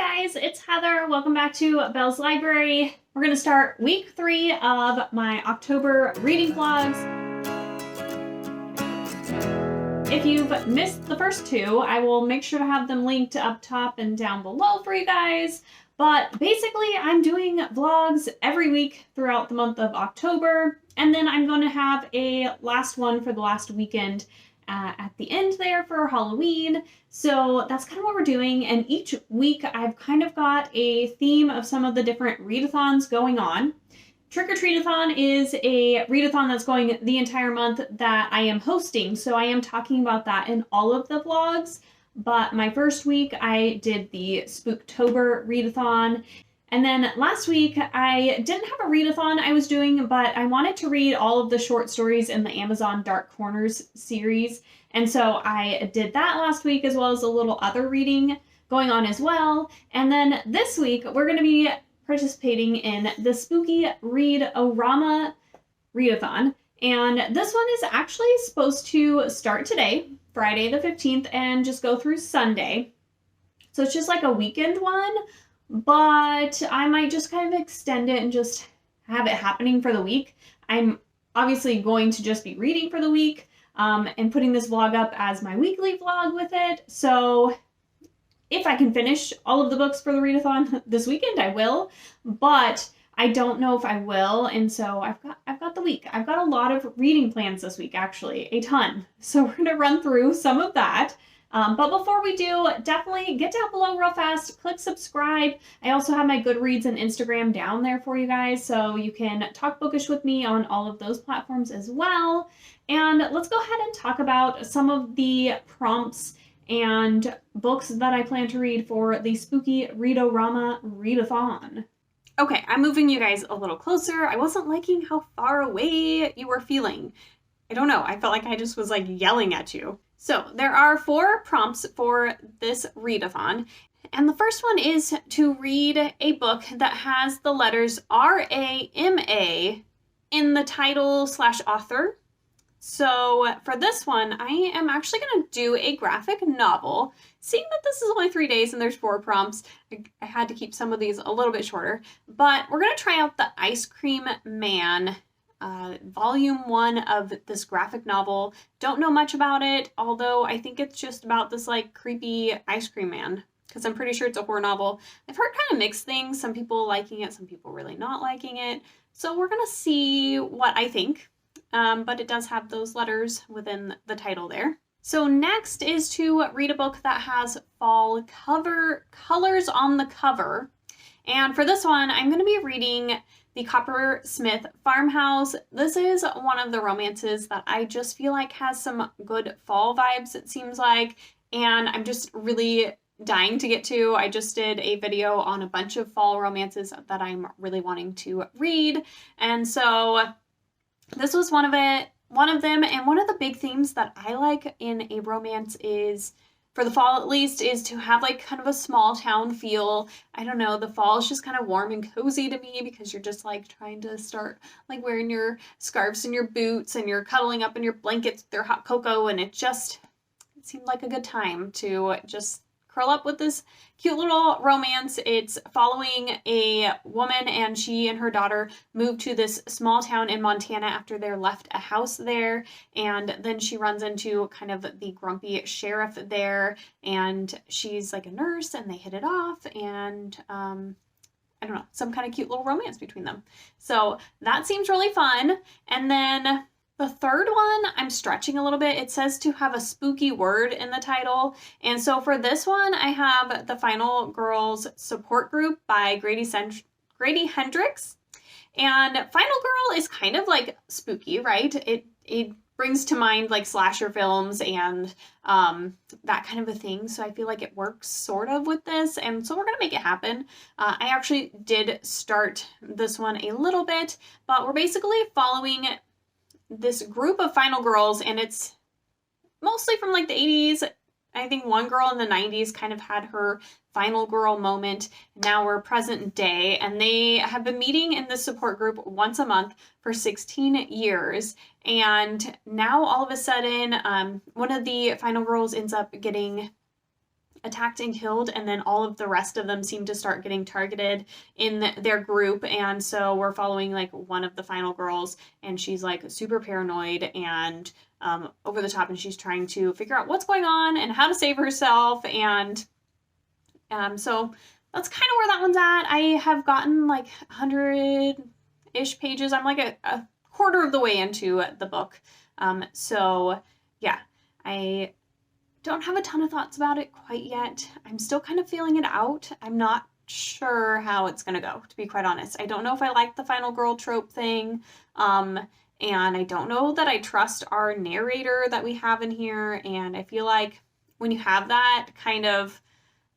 guys, it's Heather. Welcome back to Belle's Library. We're going to start week 3 of my October reading vlogs. If you've missed the first 2, I will make sure to have them linked up top and down below for you guys. But basically, I'm doing vlogs every week throughout the month of October, and then I'm going to have a last one for the last weekend at the end there for Halloween. So that's kind of what we're doing, and each week I've kind of got a theme of some of the different readathons going on. Trick or Treatathon is a readathon that's going the entire month that I am hosting, so I am talking about that in all of the vlogs. But my first week I did the Spooktober readathon, and then last week I didn't have a readathon I was doing, but I wanted to read all of the short stories in the Amazon Dark Corners series, and so I did that last week, as well as a little other reading going on as well. And then this week we're going to be participating in the spooky read-o-rama readathon, and this one is actually supposed to start today, Friday the 15th, and just go through Sunday. So it's just like a weekend one, but I might just kind of extend it and just have it happening for the week. I'm obviously going to just be reading for the week and putting this vlog up as my weekly vlog with it. So if I can finish all of the books for the readathon this weekend, I will, but I don't know if I will, and so I've got the week. I've got a lot of reading plans this week, actually, a ton. So we're gonna run through some of that. But before we do, definitely get down below real fast, click subscribe. I also have my Goodreads and Instagram down there for you guys, so you can talk bookish with me on all of those platforms as well. And let's go ahead and talk about some of the prompts and books that I plan to read for the spooky read-o-rama readathon. Okay, I'm moving you guys a little closer. I wasn't liking how far away you were feeling. I don't know, I felt like I just was like yelling at you. So there are 4 prompts for this readathon, and the first one is to read a book that has the letters R-A-M-A in the title/author. So for this one, I am actually going to do a graphic novel. Seeing that this is only 3 days and there's 4 prompts, I had to keep some of these a little bit shorter. But we're going to try out the Ice Cream Man, volume 1 of this graphic novel. Don't know much about it, although I think it's just about this like creepy ice cream man, because I'm pretty sure it's a horror novel. I've heard kind of mixed things, some people liking it, some people really not liking it. So we're going to see what I think. But it does have those letters within the title there. So next is to read a book that has fall colors on the cover. And for this one, I'm going to be reading The Coppersmith Farmhouse. This is one of the romances that I just feel like has some good fall vibes, it seems like. And I'm just really dying to get to. I just did a video on a bunch of fall romances that I'm really wanting to read. And so this was one of them, and one of the big themes that I like in a romance is, for the fall at least, is to have like kind of a small town feel. I don't know, the fall is just kind of warm and cozy to me because you're just like trying to start like wearing your scarves and your boots and you're cuddling up in your blankets with their hot cocoa, and it seemed like a good time to just curl up with this cute little romance. It's following a woman, and she and her daughter moved to this small town in Montana after they left a house there, and then she runs into kind of the grumpy sheriff there, and she's like a nurse, and they hit it off, and I don't know, some kind of cute little romance between them. So that seems really fun. And then the third one, I'm stretching a little bit. It says to have a spooky word in the title. And so for this one, I have The Final Girls Support Group by Grady Hendrix. And Final Girl is kind of like spooky, right? It brings to mind like slasher films and that kind of a thing. So I feel like it works sort of with this. And so we're going to make it happen. I actually did start this one a little bit, but we're basically following this group of final girls, and it's mostly from like the 80s. I think one girl in the 90s kind of had her final girl moment. Now we're present day, and they have been meeting in this support group once a month for 16 years. And now all of a sudden, one of the final girls ends up getting attacked and killed, and then all of the rest of them seem to start getting targeted in their group. And so we're following like one of the final girls, and she's like super paranoid and over the top, and she's trying to figure out what's going on and how to save herself. And so that's kind of where that one's at. I have gotten like 100-ish pages. I'm like a quarter of the way into the book. So yeah, I don't have a ton of thoughts about it quite yet. I'm still kind of feeling it out. I'm not sure how it's gonna go, to be quite honest. I don't know if I like the final girl trope thing. And I don't know that I trust our narrator that we have in here. And I feel like when you have that kind of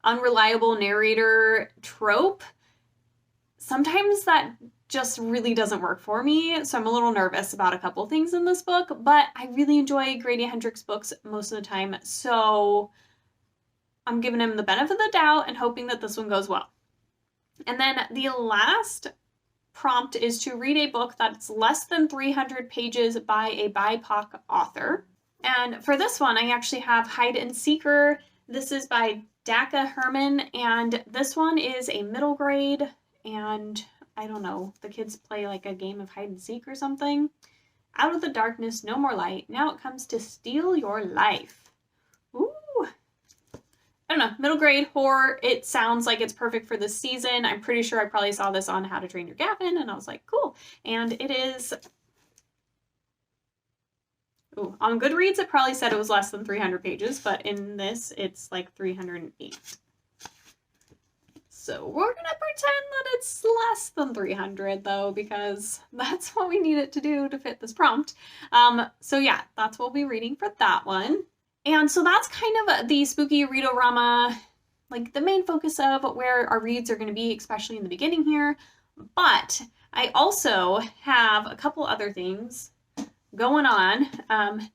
unreliable narrator trope, sometimes that just really doesn't work for me. So I'm a little nervous about a couple things in this book, but I really enjoy Grady Hendrix books most of the time. So I'm giving him the benefit of the doubt and hoping that this one goes well. And then the last prompt is to read a book that's less than 300 pages by a BIPOC author. And for this one, I actually have Hide and Seeker. This is by Daka Herman, and this one is a middle grade, and I don't know, the kids play like a game of hide and seek or something. Out of the darkness, no more light. Now it comes to steal your life. Ooh. I don't know, middle grade horror. It sounds like it's perfect for this season. I'm pretty sure I probably saw this on How to Train Your Dragon, and I was like, cool. And it is, ooh, on Goodreads it probably said it was less than 300 pages, but in this it's like 308. So we're gonna pretend that it's less than 300 though, because that's what we need it to do to fit this prompt. So yeah, that's what we'll be reading for that one. And so that's kind of the spooky read-o-rama, like the main focus of where our reads are going to be, especially in the beginning here. But I also have a couple other things going on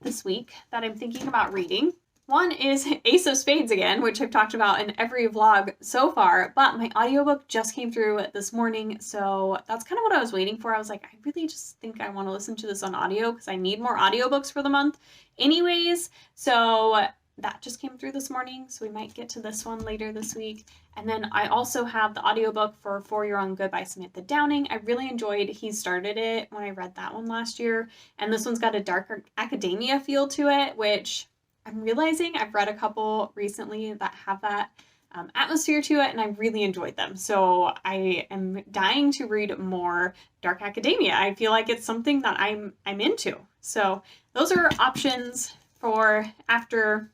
this week that I'm thinking about reading. One is Ace of Spades again, which I've talked about in every vlog so far, but my audiobook just came through this morning, so that's kind of what I was waiting for. I was like, I really just think I want to listen to this on audio because I need more audiobooks for the month anyways. So that just came through this morning, so we might get to this one later this week. And then I also have the audiobook for Your Own Good by Samantha Downing. I really enjoyed He Started It when I read that one last year, and this one's got a darker academia feel to it, which I'm realizing I've read a couple recently that have that atmosphere to it, and I really enjoyed them. So I am dying to read more dark academia. I feel like it's something that I'm into. So those are options for after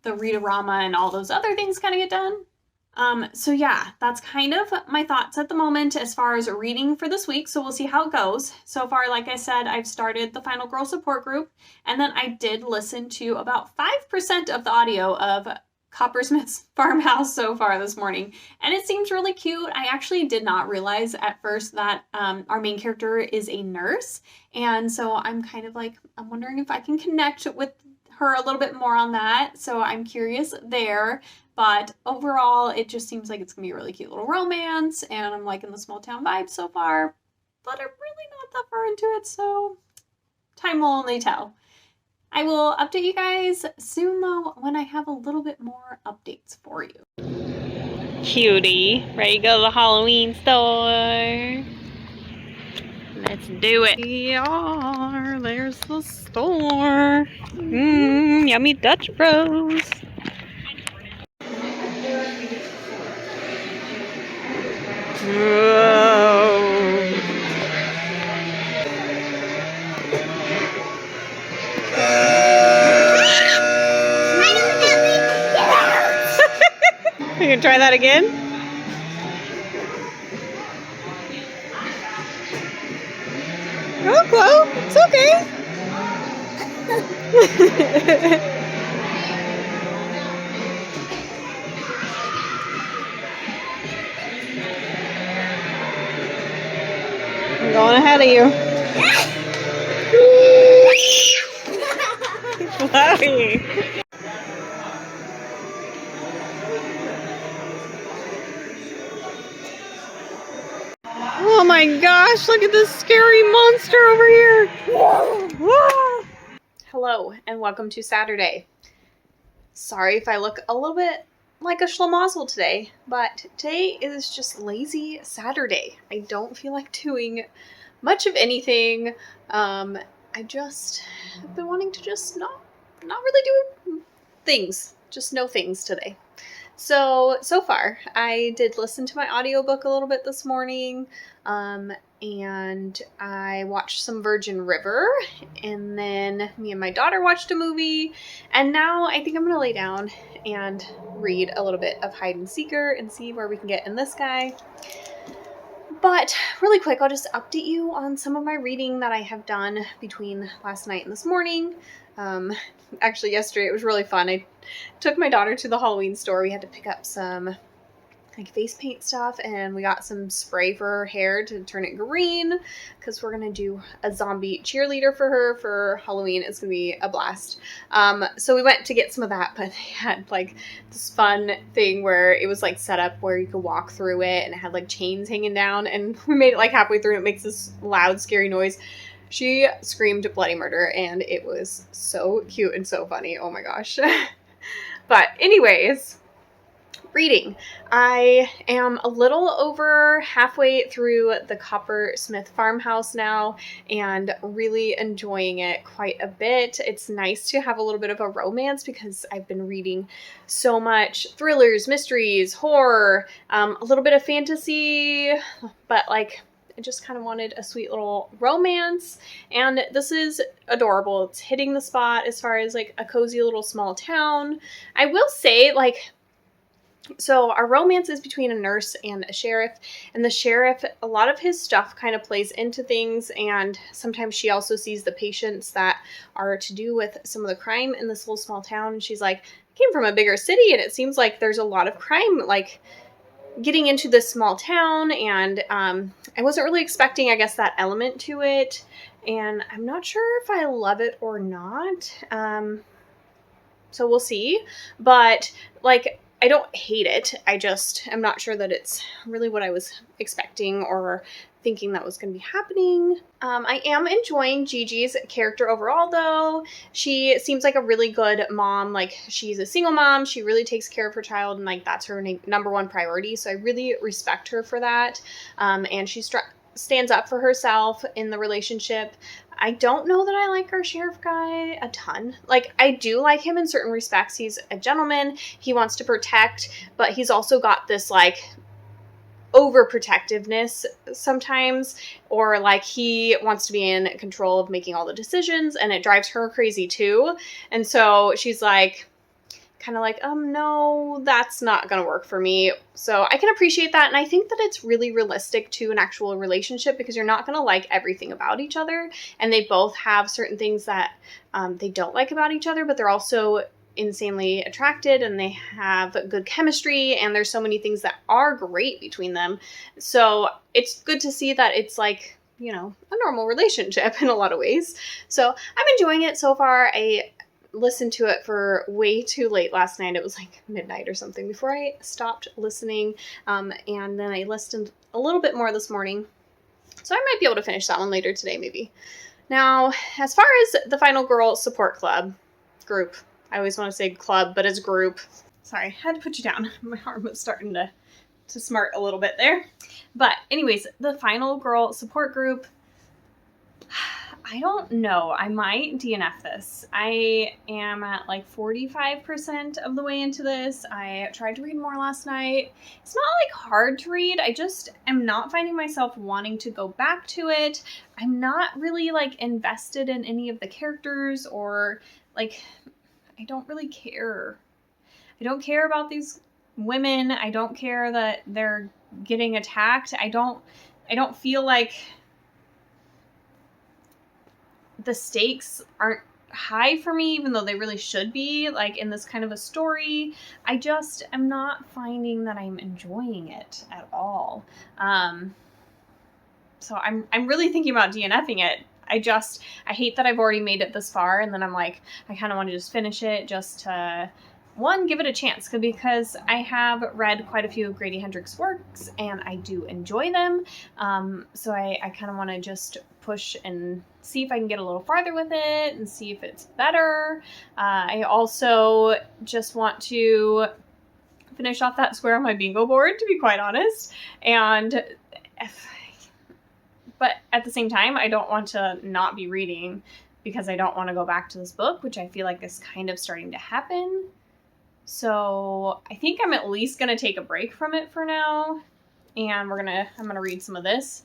the read-o-rama and all those other things kind of get done. So yeah, that's kind of my thoughts at the moment as far as reading for this week. So we'll see how it goes. So far, like I said, I've started the Final Girl support group, and then I did listen to about 5% of the audio of Coppersmith's Farmhouse so far this morning, and it seems really cute. I actually did not realize at first that our main character is a nurse, and so I'm kind of like, I'm wondering if I can connect with her a little bit more on that, so I'm curious there. But overall, it just seems like it's gonna be a really cute little romance, and I'm liking the small town vibe so far, but I'm really not that far into it, so time will only tell. I will update you guys soon though when I have a little bit more updates for you. Cutie, ready to go to the Halloween store? Let's do it. Yeah, there's the store. Yummy Dutch Bros. Whoa. You can try that again? Oh, Chloe, it's okay. I'm going ahead of you. Chloe. Oh my gosh, look at this scary monster over here. Hello, and welcome to Saturday. Sorry if I look a little bit like a schlemazel today, but today is just lazy Saturday. I don't feel like doing much of anything. I just have been wanting to just not really do things, just no things today. So far, I did listen to my audiobook a little bit this morning, and I watched some Virgin River, and then me and my daughter watched a movie, and now I think I'm going to lay down and read a little bit of Hide and Seeker and see where we can get in this guy. But really quick, I'll just update you on some of my reading that I have done between last night and this morning. Actually, yesterday it was really fun. I took my daughter to the Halloween store. We had to pick up some like face paint stuff, and we got some spray for her hair to turn it green because we're gonna do a zombie cheerleader for her for Halloween. It's gonna be a blast. So we went to get some of that, but they had like this fun thing where it was like set up where you could walk through it, and it had like chains hanging down, and we made it like halfway through and it makes this loud scary noise. She screamed bloody murder, and it was so cute and so funny. Oh my gosh. But anyways, reading. I am a little over halfway through the Coppersmith Farmhouse now and really enjoying it quite a bit. It's nice to have a little bit of a romance because I've been reading so much thrillers, mysteries, horror, a little bit of fantasy, but like I just kind of wanted a sweet little romance, and this is adorable. It's hitting the spot as far as like a cozy little small town. I will say, like, so our romance is between a nurse and a sheriff, and the sheriff, a lot of his stuff kind of plays into things, and sometimes she also sees the patients that are to do with some of the crime in this little small town, and she's like, I came from a bigger city, and it seems like there's a lot of crime, like, getting into this small town, and I wasn't really expecting, I guess, that element to it, and I'm not sure if I love it or not, so we'll see, but, like, I don't hate it. I'm not sure that it's really what I was expecting or thinking that was going to be happening. I am enjoying Gigi's character overall, though. She seems like a really good mom. Like, she's a single mom. She really takes care of her child, and, like, that's her number one priority. So I really respect her for that. And she stands up for herself in the relationship. I don't know that I like our sheriff guy a ton. Like, I do like him in certain respects. He's a gentleman. He wants to protect, but he's also got this, like, overprotectiveness sometimes, or like he wants to be in control of making all the decisions, and it drives her crazy too. And so she's like, kind of like, no, that's not gonna work for me. So I can appreciate that, and I think that it's really realistic to an actual relationship because you're not gonna like everything about each other, and they both have certain things that they don't like about each other, but they're also insanely attracted, and they have good chemistry, and there's so many things that are great between them. So it's good to see that it's like, you know, a normal relationship in a lot of ways. So I'm enjoying it so far. I listened to it for way too late last night. It was like midnight or something before I stopped listening. And then I listened a little bit more this morning. So I might be able to finish that one later today, maybe. Now, as far as the Final Girl Support Club group, I always want to say club, but it's group. Sorry, I had to put you down. My arm was starting to smart a little bit there. But anyways, the Final Girl Support Group, I don't know. I might DNF this. I am at like 45% of the way into this. I tried to read more last night. It's not like hard to read. I just am not finding myself wanting to go back to it. I'm not really like invested in any of the characters, or like, I don't really care. I don't care about these women. I don't care that they're getting attacked. I don't feel like the stakes aren't high for me, even though they really should be, like, in this kind of a story. I just am not finding that I'm enjoying it at all. So I'm really thinking about DNFing it. I hate that I've already made it this far, and then I'm like, I kind of want to just finish it just to one, give it a chance, because I have read quite a few of Grady Hendrix' works and I do enjoy them. So I kind of want to just push and see if I can get a little farther with it and see if it's better. I also just want to finish off that square on my bingo board, to be quite honest. But at the same time, I don't want to not be reading because I don't want to go back to this book, which I feel like is kind of starting to happen. So I think I'm at least going to take a break from it for now, and I'm going to read some of this.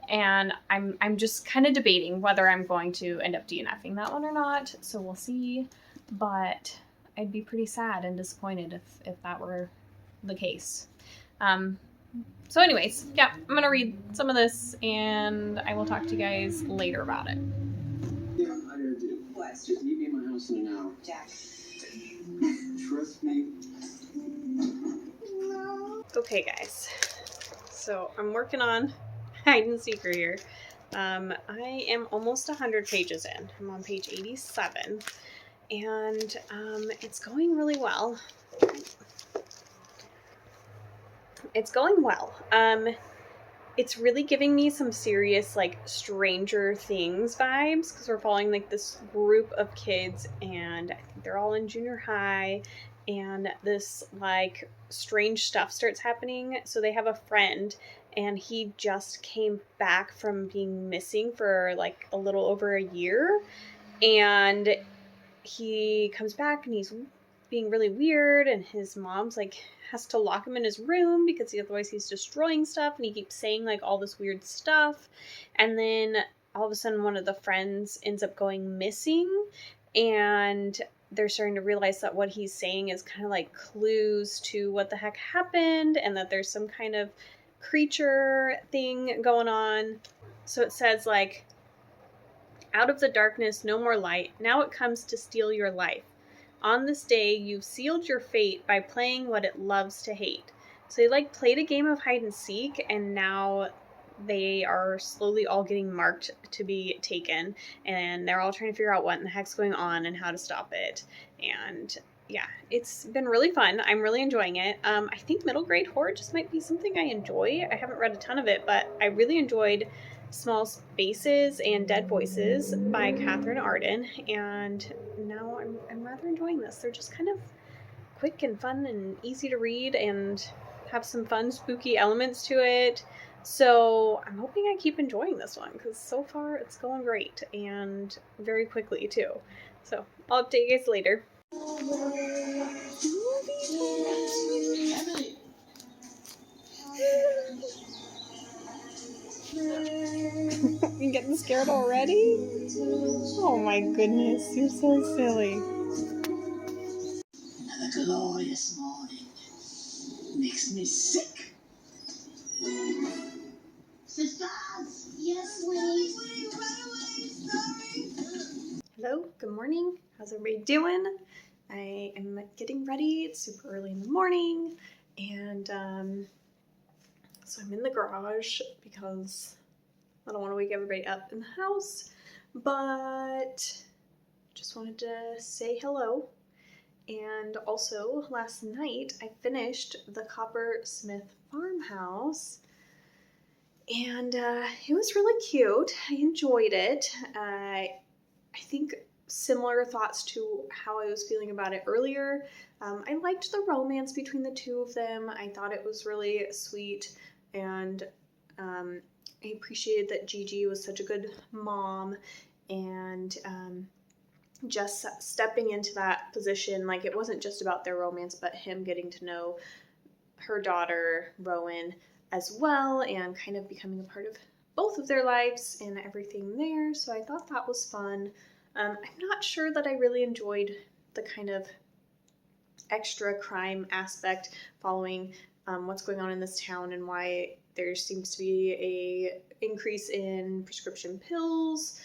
And I'm just kind of debating whether I'm going to end up DNFing that one or not. So we'll see. But I'd be pretty sad and disappointed if that were the case. So anyways, yeah, I'm going to read some of this, and I will talk to you guys later about it. Yeah, I gotta do. What? Just meet me at my house in an hour. Jack. Trust me. Okay, guys. So I'm working on hide and seek here. I am almost 100 pages in. I'm on page 87, and it's going really well. It's going well. It's really giving me some serious, like, Stranger Things vibes, because we're following, like, this group of kids, and I think they're all in junior high, and this, like, strange stuff starts happening. So they have a friend, and he just came back from being missing for, like, a little over a year, and he comes back, and he's being really weird, and his mom's, like, has to lock him in his room because otherwise he's destroying stuff, and he keeps saying, like, all this weird stuff. And then all of a sudden one of the friends ends up going missing, and they're starting to realize that what he's saying is kind of like clues to what the heck happened, and that there's some kind of creature thing going on. So it says, like, out of the darkness no more light, now it comes to steal your life. On this day, you've sealed your fate by playing what it loves to hate. So they, like, played a game of hide and seek, and now they are slowly all getting marked to be taken, and they're all trying to figure out what in the heck's going on and how to stop it. And yeah, it's been really fun. I'm really enjoying it. I think middle grade horror just might be something I enjoy. I haven't read a ton of it, but I really enjoyed Small Spaces and Dead Voices by Catherine Arden, and now I'm rather enjoying this. They're just kind of quick and fun and easy to read and have some fun spooky elements to it. So I'm hoping I keep enjoying this one, because so far it's going great, and very quickly too. So I'll update you guys later. You getting scared already? Oh my goodness, you're so silly. Another glorious morning. Makes me sick. Sisters! Yes, please. Hello, good morning. How's everybody doing? I am getting ready. It's super early in the morning, and so I'm in the garage because I don't want to wake everybody up in the house, but just wanted to say hello. And also, last night I finished the Coppersmith Farmhouse, and it was really cute. I enjoyed it. I think similar thoughts to how I was feeling about it earlier. I liked the romance between the two of them. I thought it was really sweet, and I appreciated that Gigi was such a good mom, and just stepping into that position, like, it wasn't just about their romance, but him getting to know her daughter, Rowan, as well, and kind of becoming a part of both of their lives and everything there. So I thought that was fun. I'm not sure that I really enjoyed the kind of extra crime aspect following what's going on in this town, and why there seems to be a increase in prescription pills,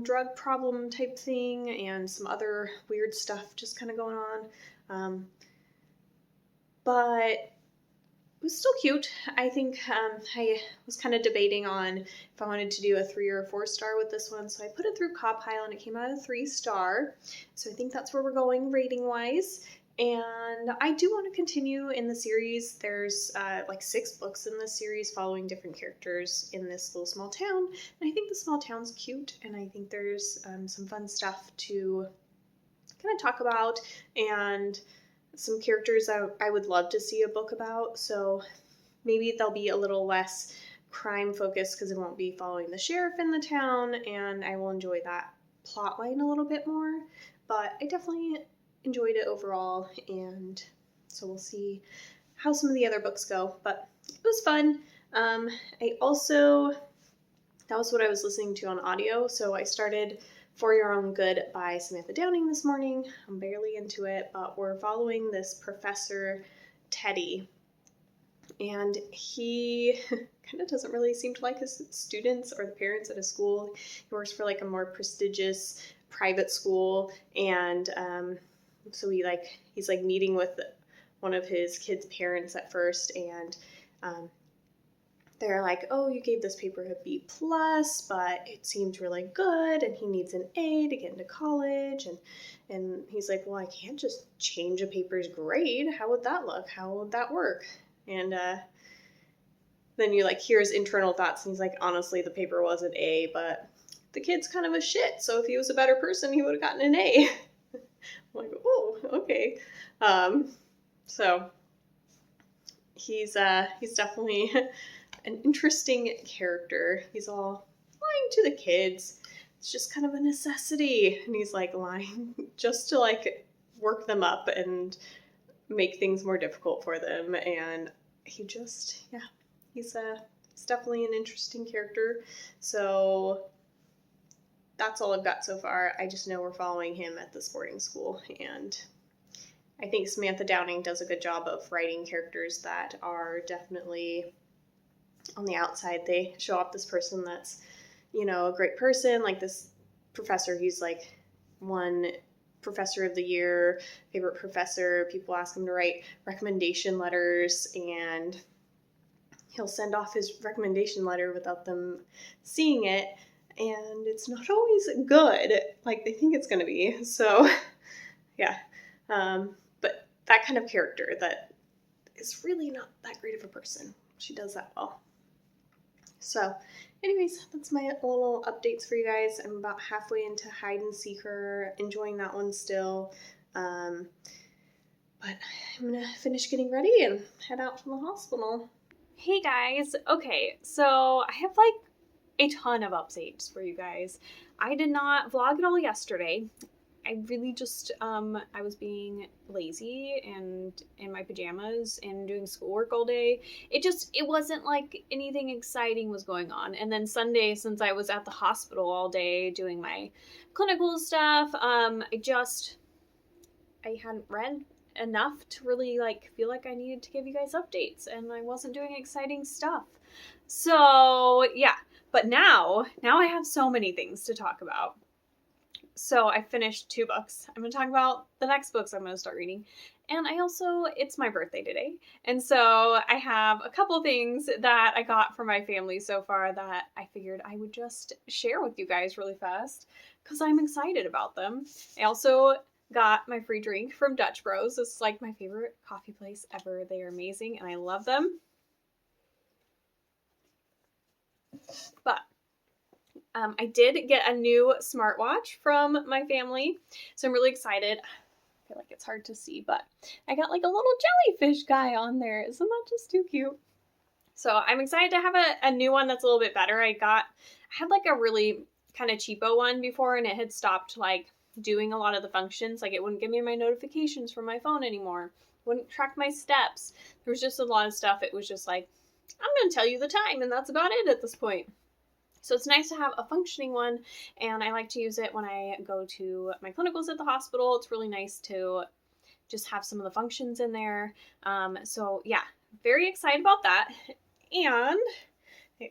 drug problem type thing, and some other weird stuff just kind of going on. But it was still cute. I think I was kind of debating on if I wanted to do a 3 or a 4 star with this one, so I put it through Cop Pile, and it came out a 3 star. So I think that's where we're going rating wise. And I do want to continue in the series. There's like 6 books in this series following different characters in this little small town. And I think the small town's cute, and I think there's some fun stuff to kind of talk about, and some characters I would love to see a book about. So maybe they'll be a little less crime focused because it won't be following the sheriff in the town, and I will enjoy that plot line a little bit more. But I definitely enjoyed it overall, and so we'll see how some of the other books go, but it was fun. I also, that was what I was listening to on audio, so I started For Your Own Good by Samantha Downing this morning. I'm barely into it, but we're following this Professor Teddy, and he kind of doesn't really seem to like his students or the parents at his school. He works for like a more prestigious private school, and so he's meeting with one of his kids' parents at first, and they're like, oh, you gave this paper a B+, but it seemed really good, and he needs an A to get into college, and he's like, well, I can't just change a paper's grade. How would that look? How would that work? And then you hear his internal thoughts, and he's like, honestly, the paper was an A, but the kid's kind of a shit, so if he was a better person, he would have gotten an A. I'm like, oh, okay. So he's definitely an interesting character. He's all lying to the kids. It's just kind of a necessity, and he's lying just to work them up and make things more difficult for them. And he's definitely an interesting character. So that's all I've got so far. I just know we're following him at the sporting school, and I think Samantha Downing does a good job of writing characters that are definitely on the outside. They show off this person that's, a great person, like this professor. He's one professor of the year, favorite professor. People ask him to write recommendation letters, and he'll send off his recommendation letter without them seeing it. And it's not always good like they think it's going to be. So, yeah. But that kind of character that is really not that great of a person. She does that well. So, anyways, that's my little updates for you guys. I'm about halfway into Hide and Seeker, enjoying that one still. But I'm going to finish getting ready and head out to the hospital. Hey guys, okay, so I have a ton of updates for you guys. I did not vlog at all yesterday. I really just, I was being lazy and in my pajamas and doing schoolwork all day. It wasn't anything exciting was going on. And then Sunday, since I was at the hospital all day doing my clinical stuff, I hadn't read enough to really feel like I needed to give you guys updates, and I wasn't doing exciting stuff. So yeah, but now I have so many things to talk about. So I finished 2 books. I'm going to talk about the next books I'm going to start reading. And it's my birthday today. And so I have a couple things that I got from my family so far that I figured I would just share with you guys really fast because I'm excited about them. I also got my free drink from Dutch Bros. This is my favorite coffee place ever. They are amazing and I love them. But I did get a new smartwatch from my family, so I'm really excited. I feel like it's hard to see, but I got a little jellyfish guy on there. Isn't that just too cute? So I'm excited to have a new one that's a little bit better. I had a really kind of cheapo one before, and it had stopped doing a lot of the functions. It wouldn't give me my notifications from my phone anymore. Wouldn't track my steps. There was just a lot of stuff. It was just I'm going to tell you the time, and that's about it at this point. So it's nice to have a functioning one, and I like to use it when I go to my clinicals at the hospital. It's really nice to just have some of the functions in there. So yeah, very excited about that. And I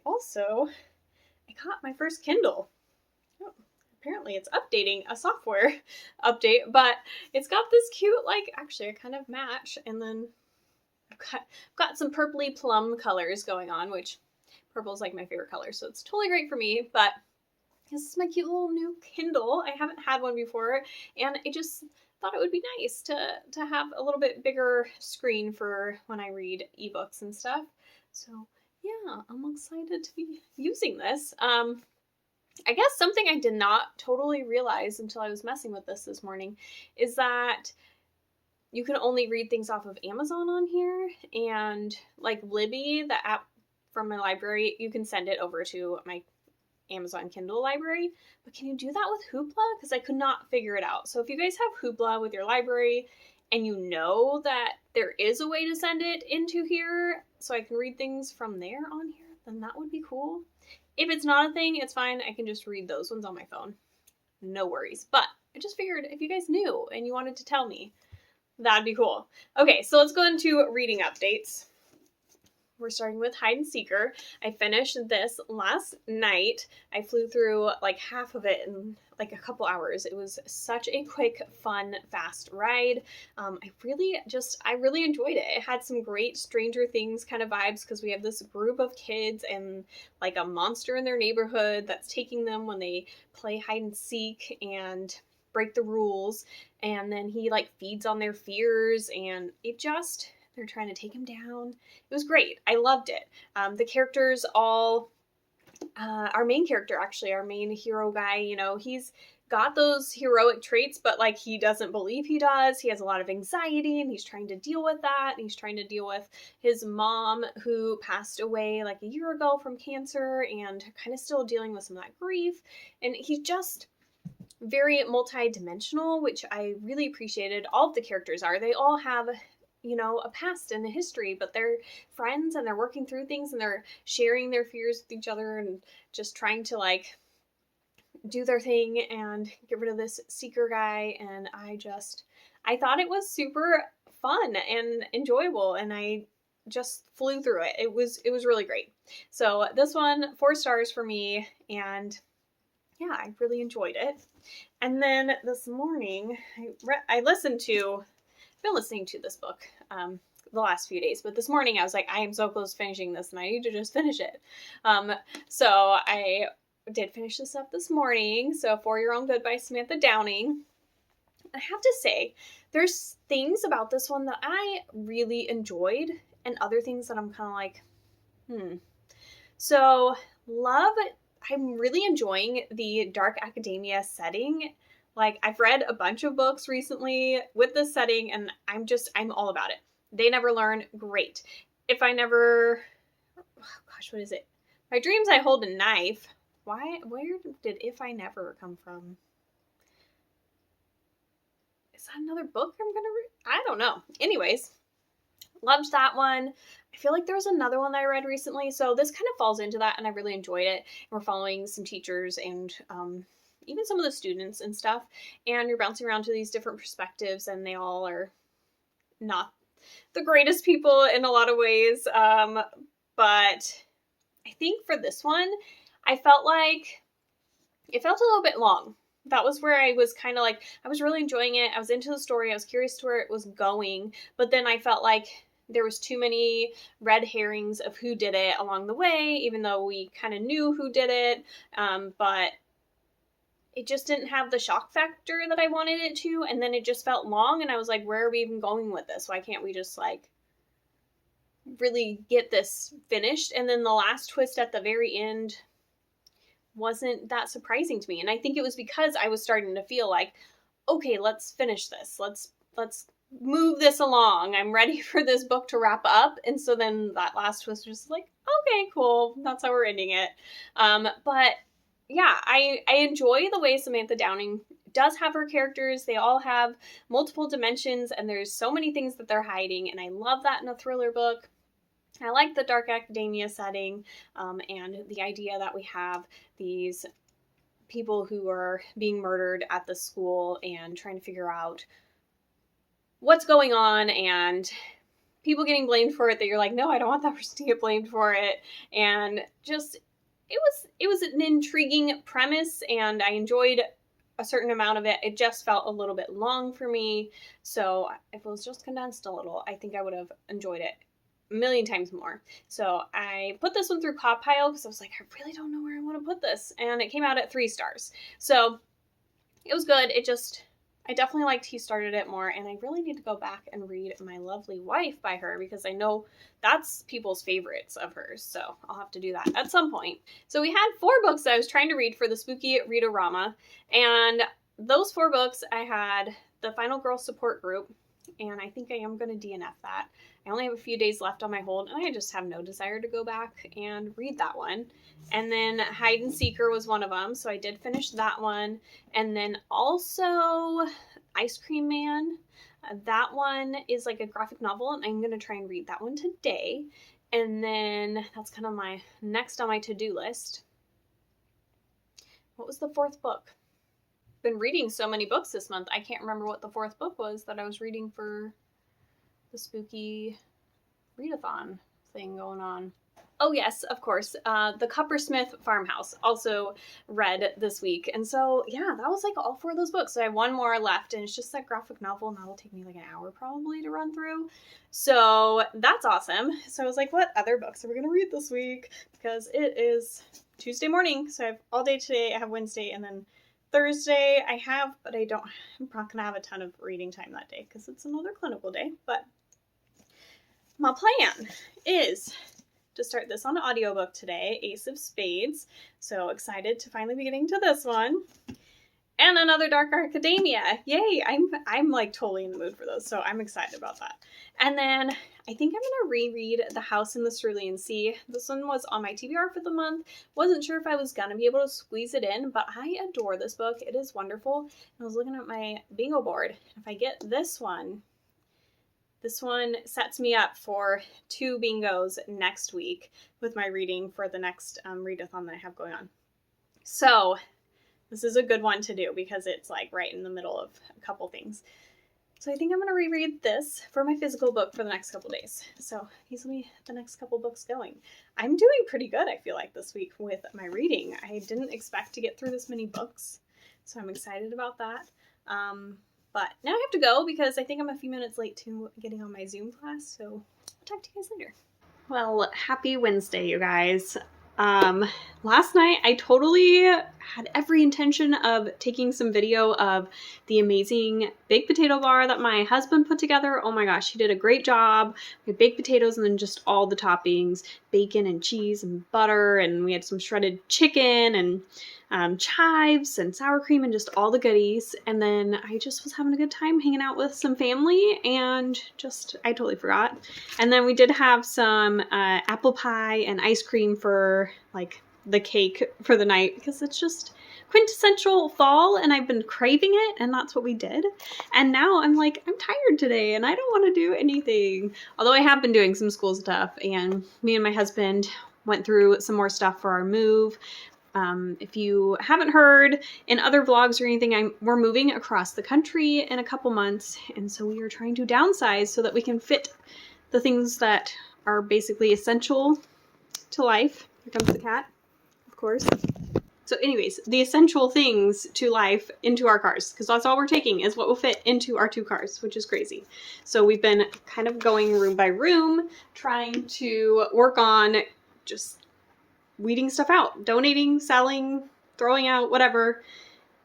got my first Kindle. Oh, apparently it's updating a software update, but it's got this cute, actually I kind of match, and then I've got some purpley plum colors going on, which purple is my favorite color, so it's totally great for me. But this is my cute little new Kindle. I haven't had one before, and thought it would be nice to have a little bit bigger screen for when I read ebooks and stuff. So yeah, I'm excited to be using this. I guess something I did not totally realize until I was messing with this morning is that you can only read things off of Amazon on here, and like Libby, the app from my library, you can send it over to my Amazon Kindle library, but can you do that with Hoopla? Because I could not figure it out. So if you guys have Hoopla with your library and you know that there is a way to send it into here so I can read things from there on here, then that would be cool. If it's not a thing, it's fine. I can just read those ones on my phone. No worries. But I just figured if you guys knew and you wanted to tell me, that'd be cool. Okay, so let's go into reading updates. We're starting with Hide and Seeker. I finished this last night. I flew through like half of it in like a couple hours. It was such a quick, fun, fast ride. I really enjoyed it. It had some great Stranger Things kind of vibes because we have this group of kids and like a monster in their neighborhood that's taking them when they play hide and seek and break the rules. And then he like feeds on their fears, and they're trying to take him down. It was great. I loved it. The characters all, our main character, actually, our main hero guy, you know, he's got those heroic traits, but like he doesn't believe he does. He has a lot of anxiety and he's trying to deal with that. And he's trying to deal with his mom who passed away like a year ago from cancer and kind of still dealing with some of that grief. And he's just very multi-dimensional, which I really appreciated. All of the characters are. They all have, you know, a past and a history, but they're friends and they're working through things and they're sharing their fears with each other and just trying to like do their thing and get rid of this seeker guy. And I thought it was super fun and enjoyable, and I just flew through it. It was really great. So this one, 4 stars for me, and yeah, I really enjoyed it. And then this morning, I've been listening to this book the last few days, but this morning I was like, I am so close to finishing this and I need to just finish it. So I did finish this up this morning. So For Your Own Good by Samantha Downing. I have to say, there's things about this one that I really enjoyed and other things that I'm kind of like, So I'm really enjoying the dark academia setting. Like, I've read a bunch of books recently with this setting, and I'm all about it. They Never Learn, great. What is it? My dreams I hold a knife. Where did If I Never come from? Is that another book I'm gonna read? I don't know. Anyways, loved that one. I feel like there was another one that I read recently, so this kind of falls into that, and I really enjoyed it. And we're following some teachers and even some of the students and stuff, and you're bouncing around to these different perspectives, and they all are not the greatest people in a lot of ways, but I think for this one, I felt like it felt a little bit long. That was where I was kind of like, I was really enjoying it. I was into the story. I was curious to where it was going, but then I felt like there was too many red herrings of who did it along the way, even though we kind of knew who did it, but it just didn't have the shock factor that I wanted it to, and then it just felt long, and I was like, where are we even going with this? Why can't we just, like, really get this finished? And then the last twist at the very end wasn't that surprising to me, and I think it was because I was starting to feel like, okay, let's finish this. Let's move this along. I'm ready for this book to wrap up, and so then that last twist was just like, okay, cool, that's how we're ending it. But yeah, I enjoy the way Samantha Downing does have her characters. They all have multiple dimensions, and there's so many things that they're hiding, and I love that in a thriller book. I like the dark academia setting, and the idea that we have these people who are being murdered at the school and trying to figure out what's going on, and people getting blamed for it that you're like, no, I don't want that person to get blamed for it. And just, it was an intriguing premise, and I enjoyed a certain amount of it. It just felt a little bit long for me. So if it was just condensed a little, I think I would have enjoyed it a million times more. So I put this one through Pile because I was like, I really don't know where I want to put this. And it came out at 3 stars. So it was good. I definitely liked He Started It more, and I really need to go back and read My Lovely Wife by her because I know that's people's favorites of hers, so I'll have to do that at some point. So we had 4 books that I was trying to read for the spooky read-o-rama, and those 4 books I had the Final Girl support group, and I think I am going to DNF that. I only have a few days left on my hold, and I just have no desire to go back and read that one. And then Hide and Seeker was one of them, so I did finish that one. And then also Ice Cream Man. That one is like a graphic novel, and I'm going to try and read that one today. And then that's kind of my next on my to-do list. What was the 4th book? Been reading so many books this month, I can't remember what the 4th book was that I was reading for the spooky readathon thing going on. Oh yes, of course, the Coppersmith Farmhouse also read this week. And so, yeah, that was like all 4 of those books. So I have 1 more left, and it's just that graphic novel, and that'll take me like an hour probably to run through. So that's awesome. So I was like, what other books are we going to read this week? Because it is Tuesday morning, so I have all day today, I have Wednesday, and then Thursday I have, but I'm not going to have a ton of reading time that day because it's another clinical day. But my plan is to start this on audiobook today, Ace of Spades. So excited to finally be getting to this one. And another Dark Academia. Yay! I'm like totally in the mood for those, so I'm excited about that. And then I think I'm gonna reread The House in the Cerulean Sea. This one was on my TBR for the month. Wasn't sure if I was gonna be able to squeeze it in, but I adore this book. It is wonderful. And I was looking at my bingo board. If I get this one sets me up for 2 bingos next week with my reading for the next readathon that I have going on. So this is a good one to do because it's like right in the middle of a couple things. So I think I'm going to reread this for my physical book for the next couple days. So these will be the next couple books going. I'm doing pretty good, I feel like, this week with my reading. I didn't expect to get through this many books, so I'm excited about that. But now I have to go because I think I'm a few minutes late to getting on my Zoom class, so I'll talk to you guys later. Well, happy Wednesday, you guys. Last night I totally had every intention of taking some video of the amazing baked potato bar that my husband put together. Oh my gosh, he did a great job. We had baked potatoes and then just all the toppings, bacon and cheese and butter, and we had some shredded chicken and chives and sour cream and just all the goodies. And then I just was having a good time hanging out with some family and I totally forgot. And then we did have some apple pie and ice cream for like the cake for the night because it's just quintessential fall and I've been craving it, and that's what we did. And now I'm like, I'm tired today and I don't want to do anything. Although I have been doing some school stuff, and me and my husband went through some more stuff for our move. If you haven't heard in other vlogs or anything, we're moving across the country in a couple months, and so we are trying to downsize so that we can fit the things that are basically essential to life. Here comes the cat, of course. So anyways, the essential things to life into our cars, because that's all we're taking is what will fit into our 2 cars, which is crazy. So we've been kind of going room by room, trying to work on just weeding stuff out, donating, selling, throwing out, whatever,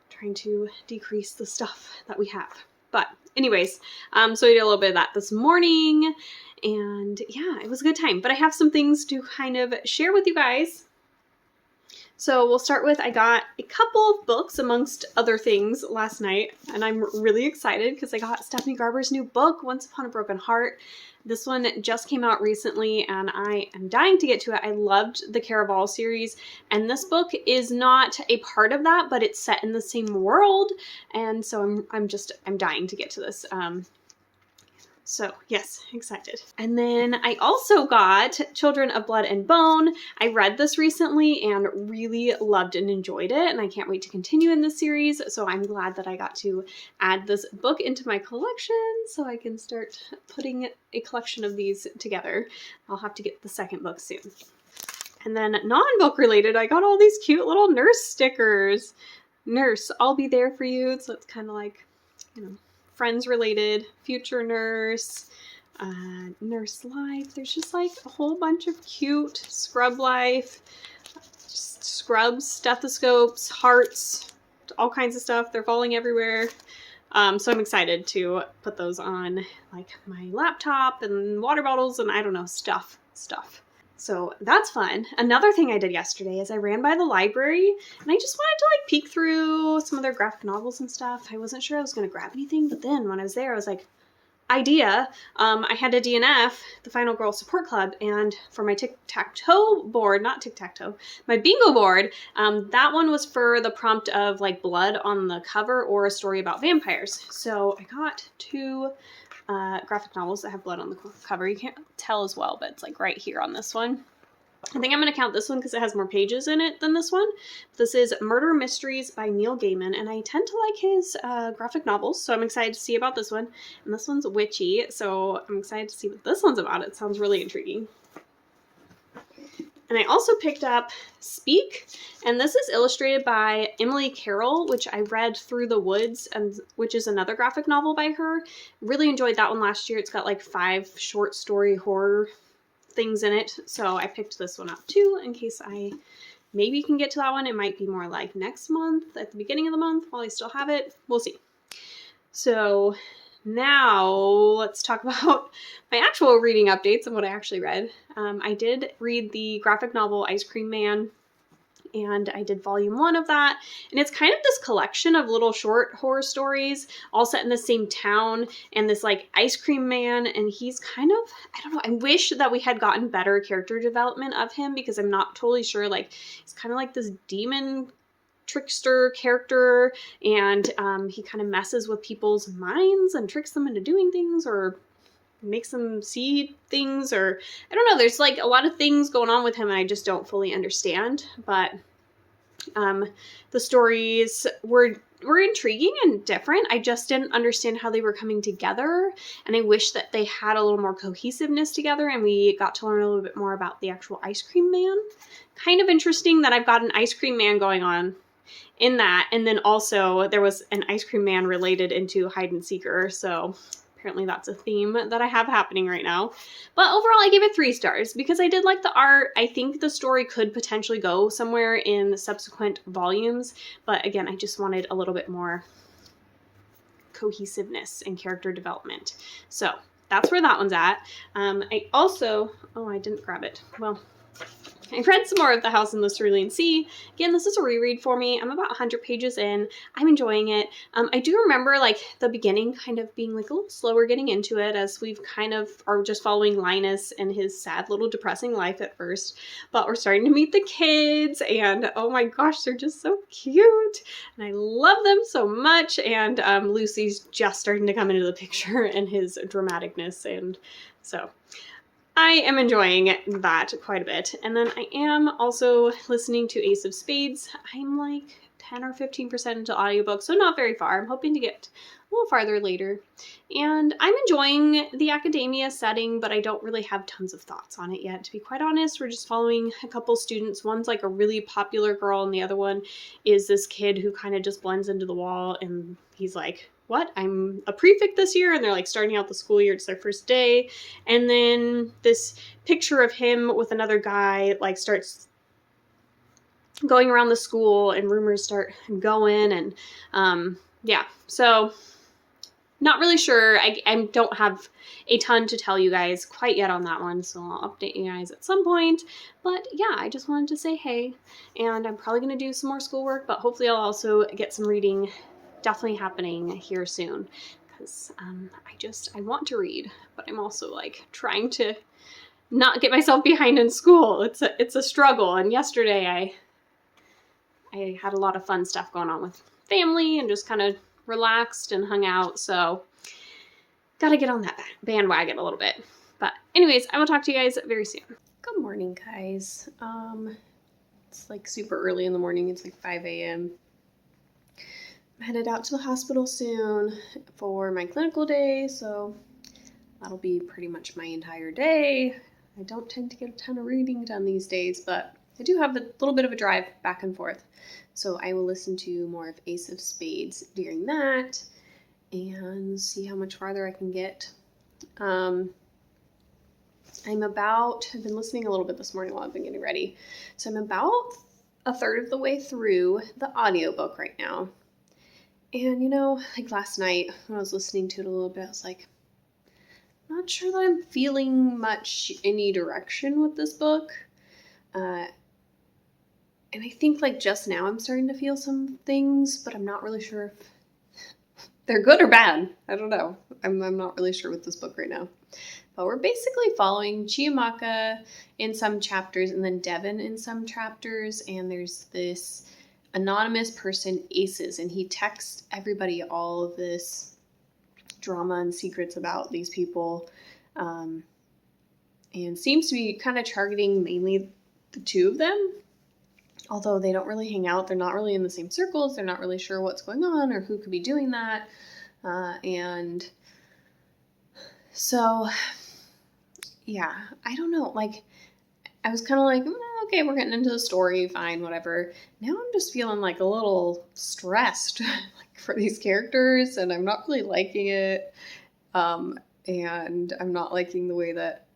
trying to decrease the stuff that we have. But anyways, so we did a little bit of that this morning, and yeah, it was a good time. But I have some things to kind of share with you guys. So we'll start with, I got a couple of books amongst other things last night, and I'm really excited because I got Stephanie Garber's new book, Once Upon a Broken Heart. This one just came out recently, and I am dying to get to it. I loved the Caraval series, and this book is not a part of that, but it's set in the same world, and so I'm dying to get to this. So yes, excited. And then I also got Children of Blood and Bone. I read this recently and really loved and enjoyed it, and I can't wait to continue in this series. So I'm glad that I got to add this book into my collection so I can start putting a collection of these together. I'll have to get the second book soon. And then non-book related, I got all these cute little nurse stickers. Nurse, I'll be there for you. So it's kind of like, you know, Friends related, Future Nurse, Nurse Life. There's just like a whole bunch of cute Scrub Life, just scrubs, stethoscopes, hearts, all kinds of stuff. They're falling everywhere. So I'm excited to put those on like my laptop and water bottles and I don't know, stuff. So that's fun. Another thing I did yesterday is I ran by the library and I just wanted to like peek through some of their graphic novels and stuff. I wasn't sure I was going to grab anything, but then when I was there, I was like, idea. I had a DNF, the Final Girl Support Club, and for my tic-tac-toe board, not tic-tac-toe, my bingo board, that one was for the prompt of like blood on the cover or a story about vampires. So I got 2 graphic novels that have blood on the cover. You can't tell as well, but it's like right here on this one. I think I'm going to count this one because it has more pages in it than this one. This is Murder Mysteries by Neil Gaiman, and I tend to like his graphic novels, so I'm excited to see about this one. And this one's witchy, so I'm excited to see what this one's about. It sounds really intriguing. And I also picked up Speak, and this is illustrated by Emily Carroll, which I read Through the Woods, and which is another graphic novel by her. Really enjoyed that one last year. It's got like 5 short story horror things in it, so I picked this one up too in case I maybe can get to that one. It might be more like next month, at the beginning of the month, while I still have it. We'll see. So now let's talk about my actual reading updates and what I actually read. I did read the graphic novel Ice Cream Man, and I did volume 1 of that, and it's kind of this collection of little short horror stories all set in the same town, and this like ice cream man, and he's kind of, I don't know, I wish that we had gotten better character development of him because I'm not totally sure. Like, he's kind of like this demon trickster character, and he kind of messes with people's minds and tricks them into doing things or makes them see things, or I don't know, there's like a lot of things going on with him and I just don't fully understand. But the stories were intriguing and different. I just didn't understand how they were coming together, and I wish that they had a little more cohesiveness together and we got to learn a little bit more about the actual ice cream man. Kind of interesting that I've got an ice cream man going on in that, and then also there was an ice cream man related into Hide and Seeker, so apparently that's a theme that I have happening right now. But overall, I gave it 3 stars because I did like the art. I think the story could potentially go somewhere in subsequent volumes. But again, I just wanted a little bit more cohesiveness and character development. So that's where that one's at. I also, I didn't grab it. Well, I read some more of The House in the Cerulean Sea. Again, this is a reread for me. I'm about 100 pages in. I'm enjoying it. I do remember like the beginning kind of being like a little slower getting into it as we've kind of are just following Linus and his sad little depressing life at first. But we're starting to meet the kids and oh my gosh, they're just so cute. And I love them so much. And Lucy's just starting to come into the picture and his dramaticness. And so I am enjoying that quite a bit. And then I am also listening to Ace of Spades. I'm like 10 or 15% into audiobooks, so not very far. I'm hoping to get a little farther later. And I'm enjoying the academia setting, but I don't really have tons of thoughts on it yet. To be quite honest, we're just following a couple students. One's like a really popular girl, and the other one is this kid who kind of just blends into the wall, and he's like, what? I'm a prefect this year, and they're like starting out the school year. It's their first day. And then this picture of him with another guy like starts going around the school and rumors start going. And yeah, so not really sure. I don't have a ton to tell you guys quite yet on that one, so I'll update you guys at some point. But yeah, I just wanted to say hey, and I'm probably going to do some more schoolwork, but hopefully I'll also get some reading definitely happening here soon, because I want to read, but I'm also like trying to not get myself behind in school. It's a struggle, and yesterday I had a lot of fun stuff going on with family and just kind of relaxed and hung out, so gotta get on that bandwagon a little bit. But anyways, I will talk to you guys very soon. Good morning, guys. It's like super early in the morning. It's like 5 a.m. I'm headed out to the hospital soon for my clinical day, so that'll be pretty much my entire day. I don't tend to get a ton of reading done these days, but I do have a little bit of a drive back and forth. So I will listen to more of Ace of Spades during that and see how much farther I can get. I've been listening a little bit this morning while I've been getting ready. So I'm about a third of the way through the audiobook right now. And, like last night when I was listening to it a little bit, I was like, not sure that I'm feeling much any direction with this book. And I think like just now I'm starting to feel some things, but I'm not really sure if they're good or bad. I don't know. I'm not really sure with this book right now. But we're basically following Chiamaka in some chapters and then Devon in some chapters. And there's this anonymous person, Aces, and he texts everybody all of this drama and secrets about these people. And seems to be kind of targeting mainly the two of them. Although they don't really hang out. They're not really in the same circles. They're not really sure what's going on or who could be doing that. And so, yeah, I don't know. Like, I was kind of like, okay, we're getting into the story, fine, whatever. Now I'm just feeling like a little stressed like, for these characters, and I'm not really liking it. And I'm not liking the way that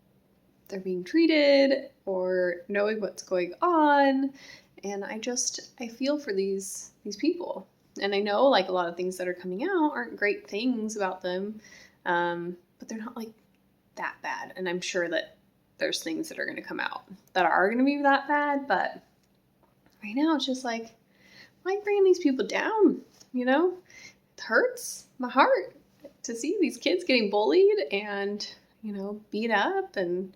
they're being treated or knowing what's going on. And I feel for these people. And I know like a lot of things that are coming out aren't great things about them, but they're not like that bad. And I'm sure that there's things that are going to come out that are going to be that bad. But right now it's just like, why are you bringing these people down? It hurts my heart to see these kids getting bullied and, beat up, and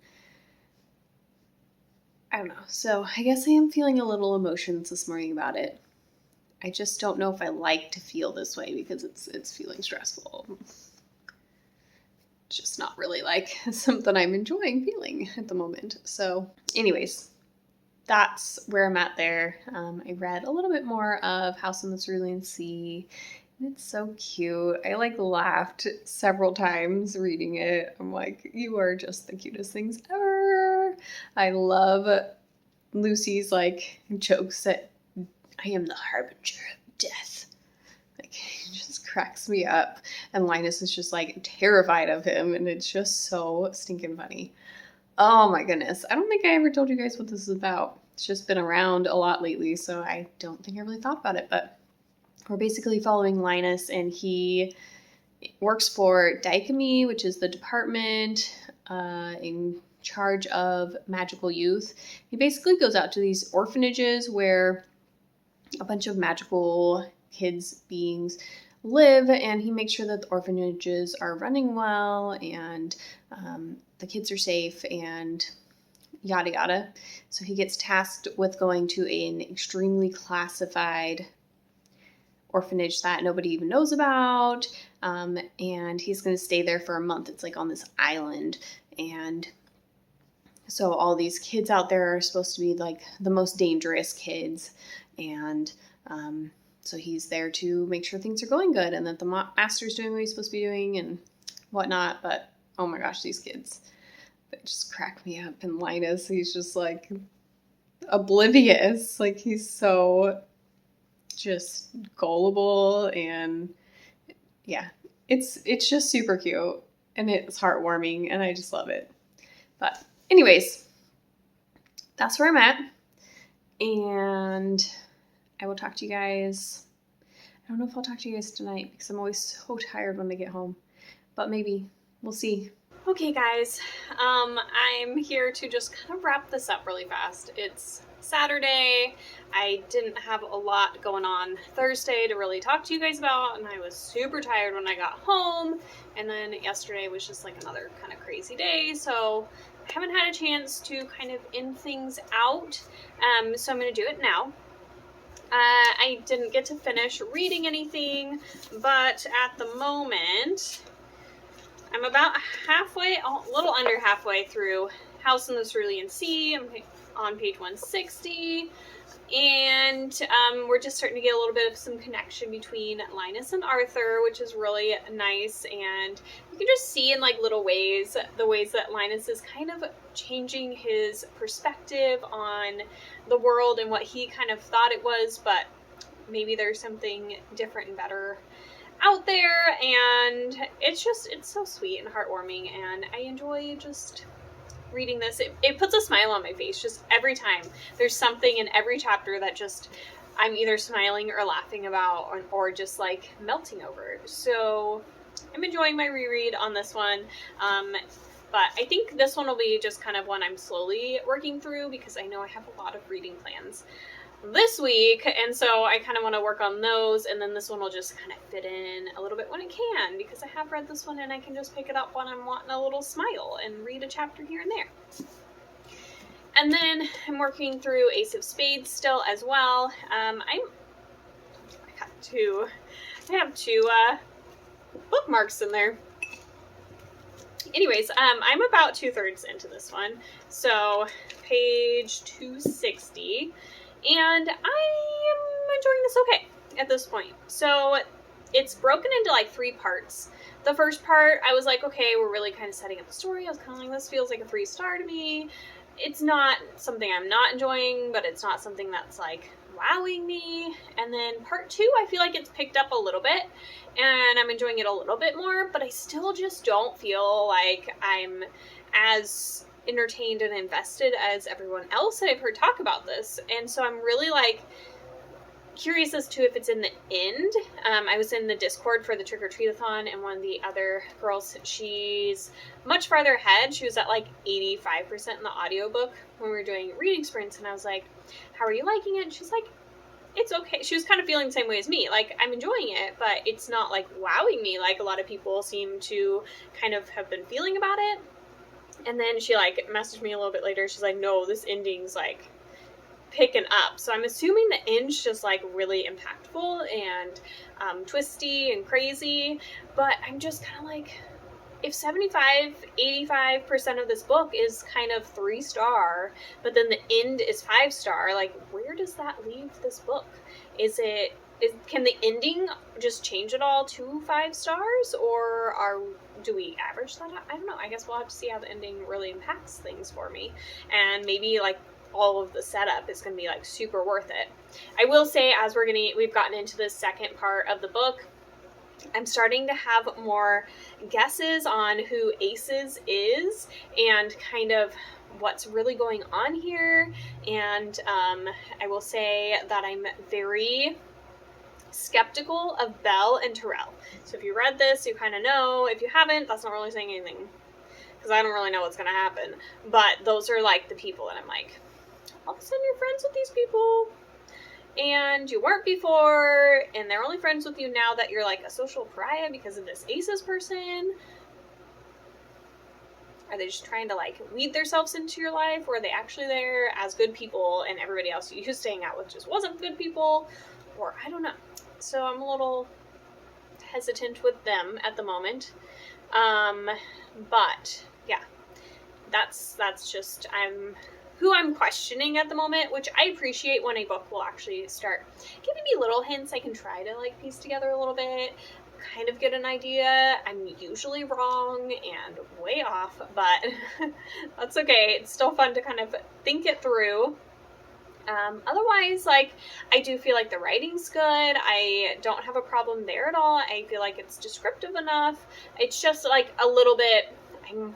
I don't know. So I guess I am feeling a little emotions this morning about it. I just don't know if I like to feel this way because it's feeling stressful. It's just not really like something I'm enjoying feeling at the moment. So anyways, that's where I'm at there. I read a little bit more of House on the Cerulean Sea. It's so cute. I laughed several times reading it. I'm like, you are just the cutest things ever. I love Lucy's jokes that I am the harbinger of death. It just cracks me up. And Linus is just terrified of him, and it's just so stinking funny. Oh my goodness. I don't think I ever told you guys what this is about. It's just been around a lot lately, so I don't think I really thought about it, but we're basically following Linus, and he works for Daikami, which is the department in charge of magical youth. He basically goes out to these orphanages where a bunch of magical beings live, and he makes sure that the orphanages are running well and the kids are safe and yada yada. So he gets tasked with going to an extremely classified orphanage that nobody even knows about, and he's going to stay there for a month. It's on this island, and so all these kids out there are supposed to be the most dangerous kids, and so he's there to make sure things are going good and that the master's doing what he's supposed to be doing and whatnot. But oh my gosh, these kids, they just crack me up. And Linus, he's just oblivious. He's so just gullible, and yeah, it's just super cute and it's heartwarming, and I just love it. But anyways, that's where I'm at, and I will talk to you guys. I don't know if I'll talk to you guys tonight because I'm always so tired when I get home, but maybe. We'll see. Okay guys, I'm here to just kind of wrap this up really fast. It's Saturday. I didn't have a lot going on Thursday to really talk to you guys about, and I was super tired when I got home, and then yesterday was just another kind of crazy day, so I haven't had a chance to kind of end things out, so I'm going to do it now. I didn't get to finish reading anything, but at the moment I'm about halfway, a little under halfway through House in the Cerulean Sea. I'm on page 160, and we're just starting to get a little bit of some connection between Linus and Arthur, which is really nice, and you can just see in little ways, the ways that Linus is kind of changing his perspective on the world and what he kind of thought it was, but maybe there's something different and better out there, and it's so sweet and heartwarming, and I enjoy just reading this. It puts a smile on my face just every time. There's something in every chapter that just I'm either smiling or laughing about, or just like melting over. So I'm enjoying my reread on this one. But I think this one will be just kind of one I'm slowly working through because I know I have a lot of reading plans this week, and so I kind of want to work on those, and then this one will just kind of fit in a little bit when it can, because I have read this one and I can just pick it up when I'm wanting a little smile and read a chapter here and there. And then I'm working through Ace of Spades still as well. I have two bookmarks in there. Anyways, I'm about 2/3 into this one, so page 260. And I am enjoying this okay at this point. So it's broken into like 3 parts. The first part, I was like, okay, we're really kind of setting up the story. I was kind of like, this feels like a 3-star to me. It's not something I'm not enjoying, but it's not something that's like wowing me. And then part 2, I feel like it's picked up a little bit and I'm enjoying it a little bit more, but I still just don't feel like I'm as entertained and invested as everyone else that I've heard talk about this. And so I'm really like curious as to if it's in the end. I was in the Discord for the Trick or Treatathon, and one of the other girls, she's much farther ahead. She was at like 85% in the audiobook when we were doing reading sprints, and I was like, how are you liking it? And she's like, it's okay. She was kind of feeling the same way as me. Like, I'm enjoying it, but it's not like wowing me like a lot of people seem to kind of have been feeling about it. And then she like messaged me a little bit later. She's like, no, this ending's like picking up. So I'm assuming the end's just like really impactful and twisty and crazy. But I'm just kind of like, if 85% of this book is kind of 3-star, but then the end is 5-star, like where does that leave this book? Can the ending just change it all to 5 stars, or do we average that out? I don't know. I guess we'll have to see how the ending really impacts things for me, and maybe like all of the setup is going to be like super worth it. I will say, as we've gotten into the second part of the book, I'm starting to have more guesses on who Aces is and kind of what's really going on here. And I will say that I'm very skeptical of Belle and Terrell. So if you read this, you kind of know. If you haven't, that's not really saying anything, because I don't really know what's going to happen. But those are like the people that I'm like, all of a sudden you're friends with these people, and you weren't before, and they're only friends with you now that you're like a social pariah because of this Aces person. Are they just trying to like weed themselves into your life, or are they actually there as good people and everybody else you used to hang out with just wasn't good people? Or I don't know. So I'm a little hesitant with them at the moment. But yeah, that's just who I'm questioning at the moment, which I appreciate when a book will actually start giving me little hints I can try to like piece together a little bit, kind of get an idea. I'm usually wrong and way off, but that's okay. It's still fun to kind of think it through. Otherwise, like, I do feel like the writing's good. I don't have a problem there at all. I feel like it's descriptive enough. It's just like a little bit, I'm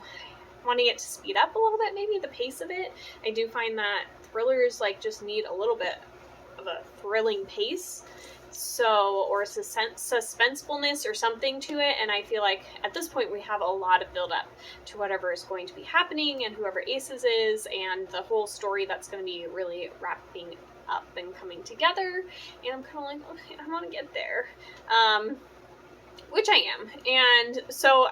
wanting it to speed up a little bit, maybe the pace of it. I do find that thrillers like just need a little bit of a thrilling pace, so, or suspensefulness or something to it. And I feel like at this point we have a lot of build up to whatever is going to be happening and whoever Aces is and the whole story that's going to be really wrapping up and coming together. And I'm kind of like, okay, I want to get there, which I am. And so,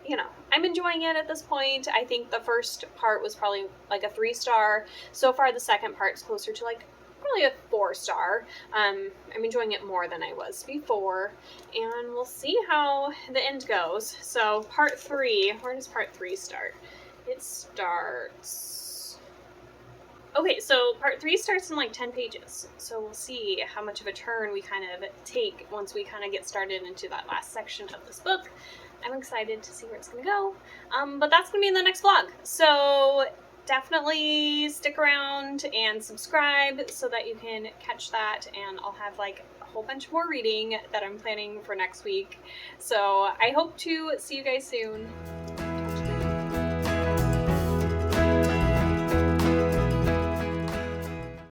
you know, I'm enjoying it at this point. I think the first part was probably like a 3-star. So far, the second part's closer to like probably a 4-star. I'm enjoying it more than I was before, and we'll see how the end goes. So part 3, where does part 3 start? It starts... Okay, so part 3 starts in like 10 pages. So we'll see how much of a turn we kind of take once we kind of get started into that last section of this book. I'm excited to see where it's going to go. But that's going to be in the next vlog. So definitely stick around and subscribe so that you can catch that, and I'll have like a whole bunch more reading that I'm planning for next week. So I hope to see you guys soon.